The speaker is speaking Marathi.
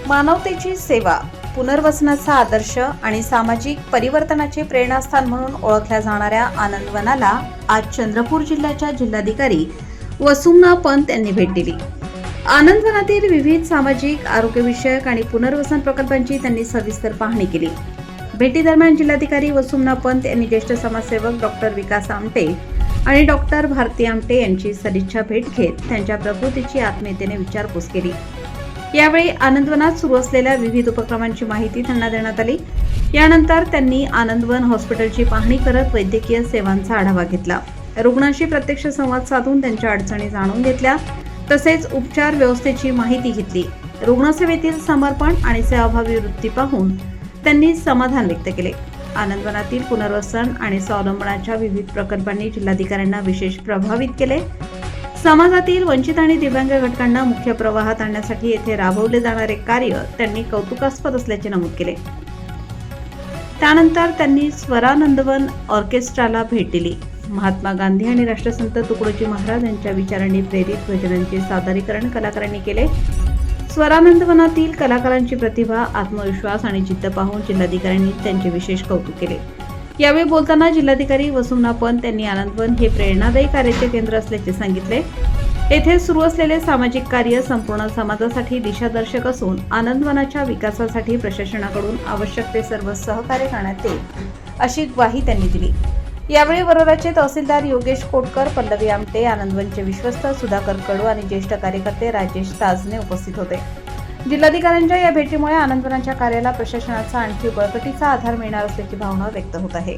मानवतेची सेवा, पुनर्वसनाचा आदर्श आणि सामाजिक परिवर्तनाचे प्रेरणास्थान म्हणून ओळखल्या जाणाऱ्या आनंदवनाला आज चंद्रपूर जिल्ह्याच्या जिल्हाधिकारी वसुमना पंत यांनी भेट दिली. आनंदवनातील विविध सामाजिक, आरोग्यविषयक आणि पुनर्वसन प्रकल्पांची त्यांनी सविस्तर पाहणी केली. भेटीदरम्यान जिल्हाधिकारी वसुमना पंत यांनी ज्येष्ठ समाजसेवक डॉक्टर विकास आमटे आणि डॉक्टर भारती आमटे यांची सदिच्छा भेट घेत त्यांच्या प्रकृतीची आत्मीयतेने विचारपूस केली. यावेळी आनंदवनात सुरू असलेल्या विविध उपक्रमांची माहिती त्यांना देण्यात आली. यानंतर त्यांनी आनंदवन हॉस्पिटलची पाहणी करत वैद्यकीय सेवांचा आढावा घेतला. रुग्णांशी प्रत्यक्ष संवाद साधून त्यांच्या अडचणी जाणून घेतल्या, तसेच उपचार व्यवस्थेची माहिती घेतली. रुग्णसेवेतील समर्पण आणि सेवाभावी वृत्ती पाहून त्यांनी समाधान व्यक्त केले. आनंदवनातील पुनर्वसन आणि स्वावलंबनाच्या विविध प्रकल्पांनी जिल्हाधिकाऱ्यांना विशेष प्रभावित केले. समाजातील वंचित आणि दिव्यांग घटकांना मुख्य प्रवाहात आणण्यासाठी येथे राबवले जाणारे कार्य त्यांनी कौतुकास्पद असल्याचे नमूद केले. त्यानंतर त्यांनी स्वरानंदवन ऑर्केस्ट्राला भेट दिली. महात्मा गांधी आणि राष्ट्रसंत तुकडोजी महाराज यांच्या विचारांनी प्रेरित भजनांचे सादरीकरण कलाकारांनी केले. स्वरानंदवनातील कलाकारांची प्रतिभा, आत्मविश्वास आणि जिद्द पाहून जिल्हाधिकाऱ्यांनी त्यांचे विशेष कौतुक केले. यावेळी बोलताना जिल्हाधिकारी वसुमना पंत यांनी आनंदवन हे प्रेरणादायी कार्याचे केंद्र असल्याचे सांगितले. येथे सुरू असलेले सामाजिक कार्य संपूर्ण समाजासाठी दिशादर्शक असून आनंदवनाच्या विकासासाठी प्रशासनाकडून आवश्यक ते सर्व सहकार्य करण्यात येईल अशी ग्वाही त्यांनी दिली. यावेळी वरोराचे तहसीलदार योगेश कोटकर, पल्लवी आमटे, आनंदवनचे विश्वस्त सुधाकर कडू आणि ज्येष्ठ कार्यकर्ते राजेश ताजने उपस्थित होते. जिल्हाधिकाऱ्यांच्या या भेटीमुळे आनंदवनाच्या कार्याला प्रशासनाचा आणखी बळकटीचा आधार मिळणार असल्याची भावना व्यक्त होत आहे.